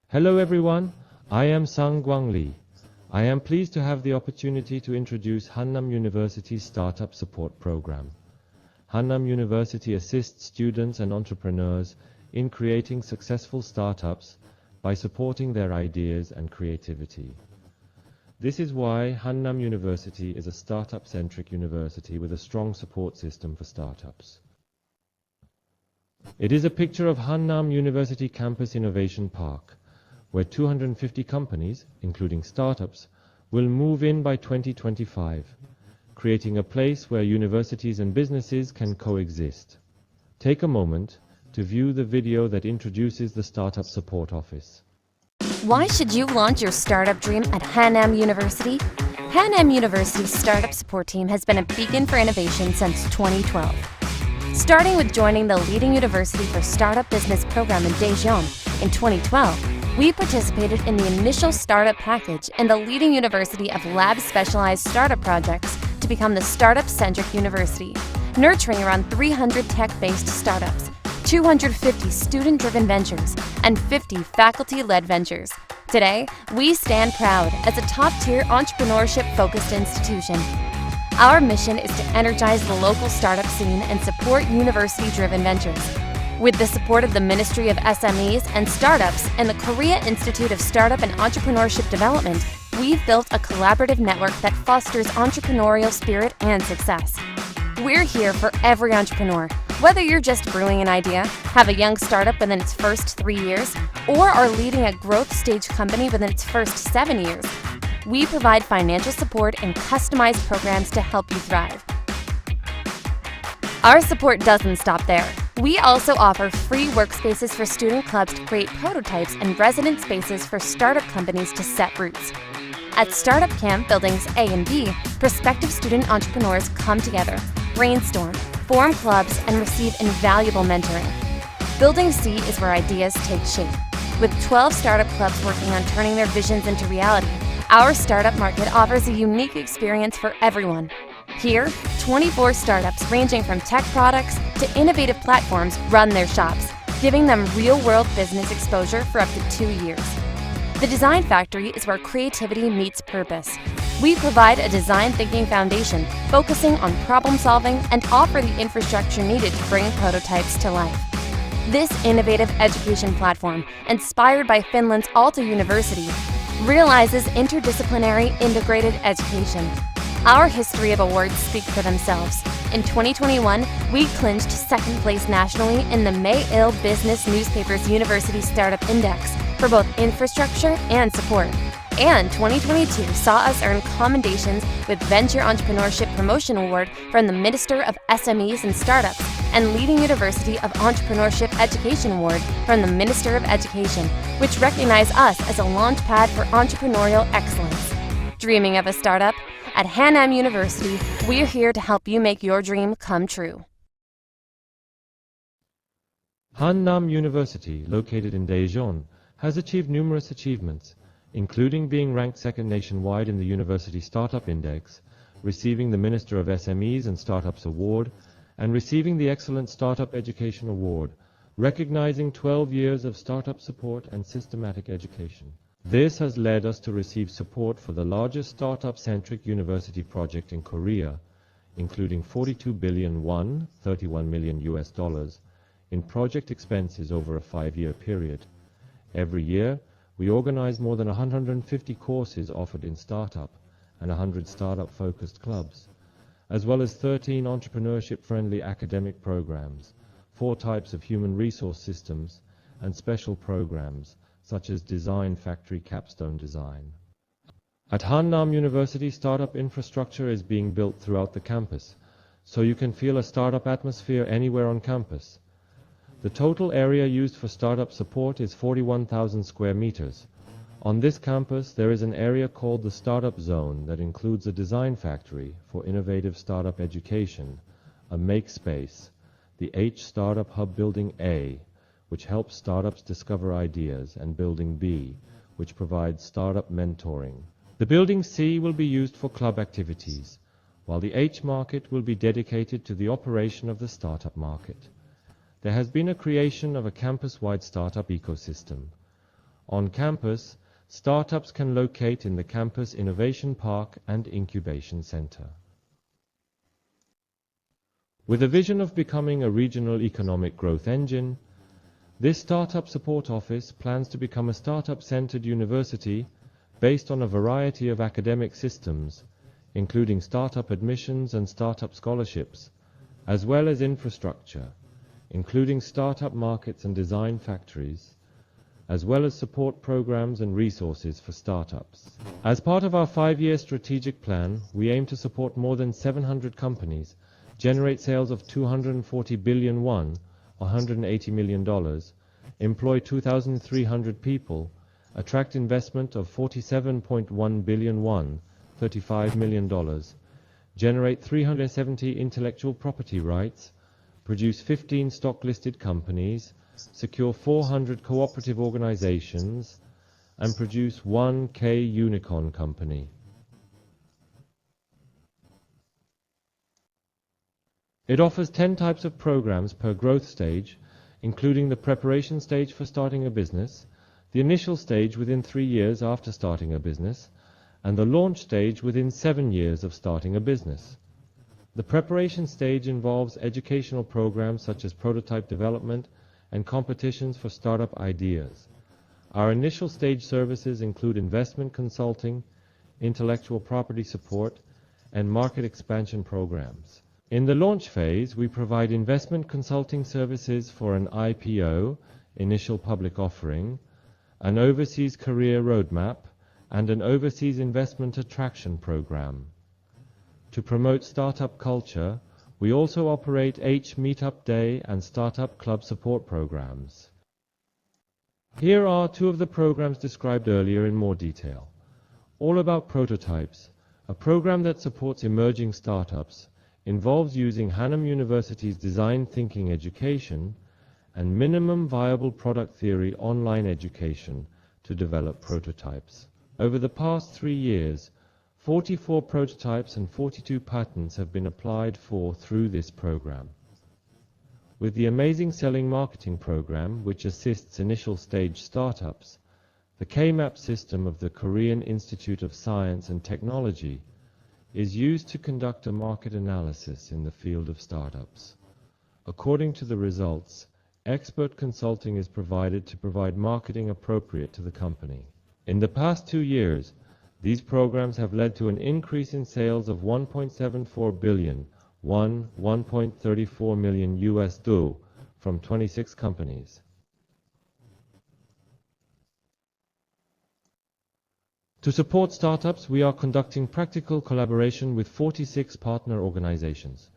Hello everyone, I am Sang Guang Lee. I am pleased to have the opportunity to introduce Hannam University's Startup Support Program. Hannam University assists students and entrepreneurs in creating successful startups by supporting their ideas and creativity. This is why Hannam University is a startup-centric university with a strong support system for startups. It is a picture of Hannam University Campus Innovation Park, where 250 companies, including startups, will move in by 2025, creating a place where universities and businesses can coexist. Take a moment to view the video that introduces the Startup Support Office. Why should you launch your startup dream at Hannam University? Hannam University's startup support team has been a beacon for innovation since 2012. Starting with joining the leading university for startup business program in Daejeon in 2012, we participated in the initial startup package in the leading university of lab-specialized startup projects to become the startup-centric university, nurturing around 300 tech-based startups, 250 student-driven ventures, and 50 faculty-led ventures. Today, we stand proud as a top-tier entrepreneurship-focused institution. Our mission is to energize the local startup scene and support university-driven ventures. With the support of the Ministry of SMEs and Startups and the Korea Institute of Startup and Entrepreneurship Development, we've built a collaborative network that fosters entrepreneurial spirit and success. We're here for every entrepreneur, whether you're just brewing an idea, have a young startup within its first 3 years, or are leading a growth stage company within its first 7 years. We provide financial support and customized programs to help you thrive. Our support doesn't stop there. We also offer free workspaces for student clubs to create prototypes and resident spaces for startup companies to set roots. At Startup Camp Buildings A and B, prospective student entrepreneurs come together, brainstorm, form clubs, and receive invaluable mentoring. Building C is where ideas take shape. With 12 startup clubs working on turning their visions into reality, our startup market offers a unique experience for everyone. Here, 24 startups ranging from tech products to innovative platforms run their shops, giving them real-world business exposure for up to 2 years. The Design Factory is where creativity meets purpose. We provide a design thinking foundation, focusing on problem solving and offer the infrastructure needed to bring prototypes to life. This innovative education platform, inspired by Finland's Aalto University, realizes interdisciplinary integrated education. Our history of awards speak for themselves. In 2021, we clinched second place nationally in the May-Il Business Newspaper's University Startup Index for both infrastructure and support. And 2022 saw us earn commendations with Venture Entrepreneurship Promotion Award from the Minister of SMEs and Startups and Leading University of Entrepreneurship Education Award from the Minister of Education, which recognize us as a launchpad for entrepreneurial excellence. Dreaming of a startup? At Hannam University, we're here to help you make your dream come true. Hannam University, located in Daejeon, has achieved numerous achievements, including being ranked second nationwide in the University Startup Index, receiving the Minister of SMEs and Startups Award, and receiving the Excellent Startup Education Award, recognizing 12 years of startup support and systematic education. This has led us to receive support for the largest startup-centric university project in Korea, including 42 billion won, $31 million in project expenses over a 5-year period. Every year, we organize more than 150 courses offered in startup and 100 startup-focused clubs, as well as 13 entrepreneurship-friendly academic programs, 4 types of human resource systems, and special programs, such as Design Factory Capstone Design. At Hannam University, startup infrastructure is being built throughout the campus, so you can feel a startup atmosphere anywhere on campus. The total area used for startup support is 41,000 square meters. On this campus, there is an area called the Startup Zone that includes a design factory for innovative startup education, a make space, the H Startup Hub Building A, which helps startups discover ideas, and Building B, which provides startup mentoring. The Building C will be used for club activities, while the H market will be dedicated to the operation of the startup market. There has been a creation of a campus-wide startup ecosystem. On campus, startups can locate in the campus Innovation Park and Incubation Center. With a vision of becoming a regional economic growth engine, this Startup Support Office plans to become a startup-centered university based on a variety of academic systems, including startup admissions and startup scholarships, as well as infrastructure, including startup markets and design factories, as well as support programs and resources for startups. As part of our 5-year strategic plan, we aim to support more than 700 companies, generate sales of 240 billion won, $180 million, employ 2,300 people, attract investment of 47.1 billion won, $35 million, generate 370 intellectual property rights, produce 15 stock-listed companies, secure 400 cooperative organizations, and produce 1 K-unicorn company. It offers 10 types of programs per growth stage, including the preparation stage for starting a business, the initial stage within 3 years after starting a business, and the launch stage within 7 years of starting a business. The preparation stage involves educational programs such as prototype development and competitions for startup ideas. Our initial stage services include investment consulting, intellectual property support, and market expansion programs. In the launch phase, we provide investment consulting services for an IPO, initial public offering, an overseas career roadmap, and an overseas investment attraction program. To promote startup culture, we also operate H Meetup Day and Startup Club support programs. Here are 2 of the programs described earlier in more detail. All About Prototypes, a program that supports emerging startups, involves using Hannam University's design thinking education and minimum viable product theory online education to develop prototypes. Over the past 3 years, 44 prototypes and 42 patents have been applied for through this program. With the Amazing Selling Marketing Program, which assists initial stage startups, the K-MAP system of the Korean Institute of Science and Technology is used to conduct a market analysis in the field of startups. According to the results, expert consulting is provided to provide marketing appropriate to the company. In the past 2 years, these programs have led to an increase in sales of 1.74 billion, $1.34 million from 26 companies. To support startups, we are conducting practical collaboration with 46 partner organizations,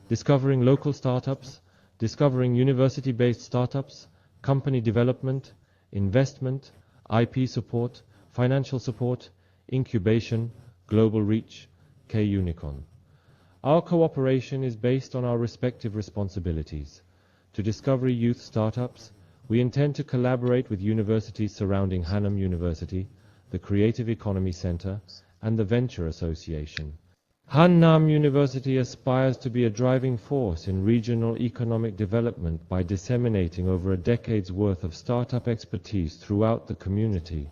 discovering local startups, discovering university-based startups, company development, investment, IP support, financial support, incubation, global reach, K-unicorn. Our cooperation is based on our respective responsibilities. To discover youth startups, we intend to collaborate with universities surrounding Hannam University, the Creative Economy Center, and the Venture Association. Hannam University aspires to be a driving force in regional economic development by disseminating over a decade's worth of startup expertise throughout the community.